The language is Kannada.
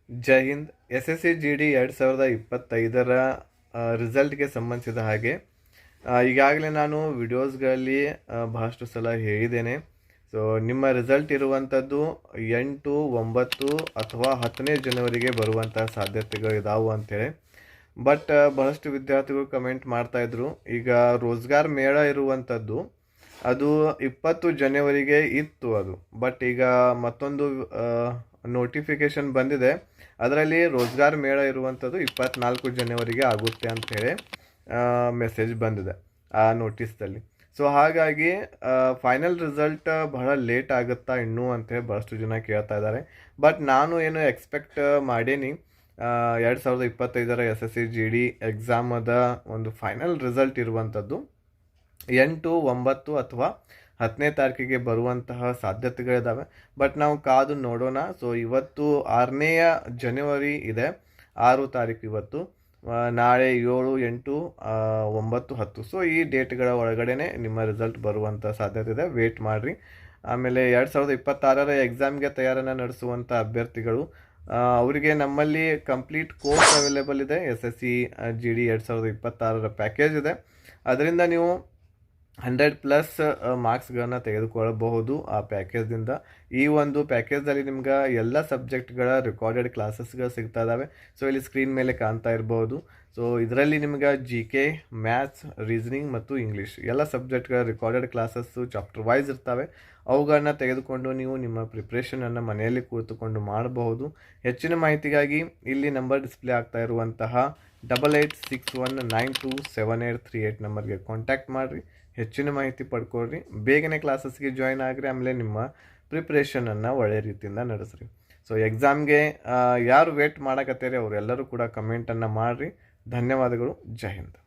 ಜೈ ಹಿಂದ್. SSC GD 2025ರ ರಿಸಲ್ಟ್ಗೆ ಸಂಬಂಧಿಸಿದ ಹಾಗೆ ಈಗಾಗಲೇ ನಾನು ವಿಡಿಯೋಸ್ಗಳಲ್ಲಿ ಬಹಳಷ್ಟು ಸಲ ಹೇಳಿದ್ದೇನೆ. ಸೊ ನಿಮ್ಮ ರಿಸಲ್ಟ್ ಇರುವಂಥದ್ದು 8, 9 ಅಥವಾ 10ನೇ ಜನವರಿಗೆ ಬರುವಂಥ ಸಾಧ್ಯತೆಗಳು ಇದಾವೆ ಅಂತೇಳಿ. ಬಟ್ ಬಹಳಷ್ಟು ವಿದ್ಯಾರ್ಥಿಗಳು ಕಮೆಂಟ್ ಮಾಡ್ತಾಯಿದ್ರು. ಈಗ ರೋಜ್ಗಾರ್ ಮೇಳ ಇರುವಂಥದ್ದು ಅದು 20 ಜನವರಿಗೆ ಇತ್ತು ಅದು. ಬಟ್ ಈಗ ಮತ್ತೊಂದು ನೋಟಿಫಿಕೇಶನ್ ಬಂದಿದೆ, ಅದರಲ್ಲಿ ರೋಜ್ಗಾರ್ ಮೇಳ ಇರುವಂಥದ್ದು 24 ಜನವರಿಗೆ ಆಗುತ್ತೆ ಅಂಥೇಳಿ ಮೆಸೇಜ್ ಬಂದಿದೆ ಆ ನೋಟಿಸ್ದಲ್ಲಿ. ಸೊ ಹಾಗಾಗಿ ಫೈನಲ್ ರಿಸಲ್ಟ್ ಬಹಳ ಲೇಟ್ ಆಗುತ್ತಾ ಇನ್ನೂ ಅಂತೇಳಿ ಭಾಳಷ್ಟು ಜನ ಕೇಳ್ತಾ ಇದ್ದಾರೆ. ಬಟ್ ನಾನು ಏನು ಎಕ್ಸ್ಪೆಕ್ಟ್ ಮಾಡೀನಿ 2025ರ SSC GD ಎಕ್ಸಾಮದ ಒಂದು ಫೈನಲ್ ರಿಸಲ್ಟ್ ಇರುವಂಥದ್ದು 8, 9 ಅಥವಾ 10ನೇ ತಾರೀಕಿಗೆ ಬರುವಂತಹ ಸಾಧ್ಯತೆಗಳಿದ್ದಾವೆ. ಬಟ್ ನಾವು ಕಾದು ನೋಡೋಣ. ಸೊ ಇವತ್ತು 6ನೇ ಜನವರಿ ಇದೆ, 6 ತಾರೀಕು ಇವತ್ತು. ನಾಳೆ 7, 8, 9, 10. ಸೊ ಈ ಡೇಟ್ಗಳ ಒಳಗಡೆ ನಿಮ್ಮ ರಿಸಲ್ಟ್ ಬರುವಂಥ ಸಾಧ್ಯತೆ ಇದೆ. ವೇಟ್ ಮಾಡಿರಿ. ಆಮೇಲೆ 2026ರ ಎಕ್ಸಾಮ್ಗೆ ತಯಾರನ್ನು ನಡೆಸುವಂಥ ಅಭ್ಯರ್ಥಿಗಳು ಅವರಿಗೆ ನಮ್ಮಲ್ಲಿ ಕಂಪ್ಲೀಟ್ ಕೋರ್ಸ್ ಅವೈಲೇಬಲ್ ಇದೆ. SSC GD 2026ರ ಪ್ಯಾಕೇಜ್ ಇದೆ. ಅದರಿಂದ ನೀವು 100+ ಮಾರ್ಕ್ಸ್ಗಳನ್ನು ತೆಗೆದುಕೊಳ್ಳಬಹುದು ಆ ಪ್ಯಾಕೇಜ್ದಿಂದ. ಈ ಒಂದು ಪ್ಯಾಕೇಜಲ್ಲಿ ನಿಮ್ಗೆ ಎಲ್ಲ ಸಬ್ಜೆಕ್ಟ್ಗಳ ರೆಕಾರ್ಡೆಡ್ ಕ್ಲಾಸಸ್ಗಳು ಸಿಗ್ತಾ ಇದ್ದಾವೆ. ಸೊ ಇಲ್ಲಿ ಸ್ಕ್ರೀನ್ ಮೇಲೆ ಕಾಣ್ತಾ ಇರ್ಬೋದು. ಸೊ ಇದರಲ್ಲಿ ನಿಮ್ಗೆ GK, ಮ್ಯಾಥ್ಸ್, ರೀಸನಿಂಗ್ ಮತ್ತು ಇಂಗ್ಲೀಷ್ ಎಲ್ಲ ಸಬ್ಜೆಕ್ಟ್ಗಳ ರೆಕಾರ್ಡೆಡ್ ಕ್ಲಾಸಸ್ಸು ಚಾಪ್ಟರ್ ವೈಸ್ ಇರ್ತವೆ. ಅವುಗಳನ್ನ ತೆಗೆದುಕೊಂಡು ನೀವು ನಿಮ್ಮ ಪ್ರಿಪ್ರೇಷನನ್ನು ಮನೆಯಲ್ಲಿ ಕೂತುಕೊಂಡು ಮಾಡಬಹುದು. ಹೆಚ್ಚಿನ ಮಾಹಿತಿಗಾಗಿ ಇಲ್ಲಿ ನಂಬರ್ ಡಿಸ್ಪ್ಲೇ ಆಗ್ತಾ ಇರುವಂತಹ 8861927838 ನಂಬರ್ಗೆ ಕಾಂಟ್ಯಾಕ್ಟ್ ಮಾಡಿರಿ. ಹೆಚ್ಚಿನ ಮಾಹಿತಿ ಪಡ್ಕೊಳ್ರಿ. ಬೇಗನೆ ಕ್ಲಾಸಸ್ಗೆ ಜಾಯ್ನ್ ಆಗಿರಿ. ಆಮೇಲೆ ನಿಮ್ಮ ಪ್ರಿಪ್ರೇಷನನ್ನು ಒಳ್ಳೆ ರೀತಿಯಿಂದ ನಡೆಸ್ರಿ. ಸೊ ಎಕ್ಸಾಮ್ಗೆ ಯಾರು ವೇಟ್ ಮಾಡಕತ್ತೀರಿ ಅವರೆಲ್ಲರೂ ಕೂಡ ಕಮೆಂಟನ್ನು ಮಾಡಿರಿ. ಧನ್ಯವಾದಗಳು. ಜೈ ಹಿಂದ್.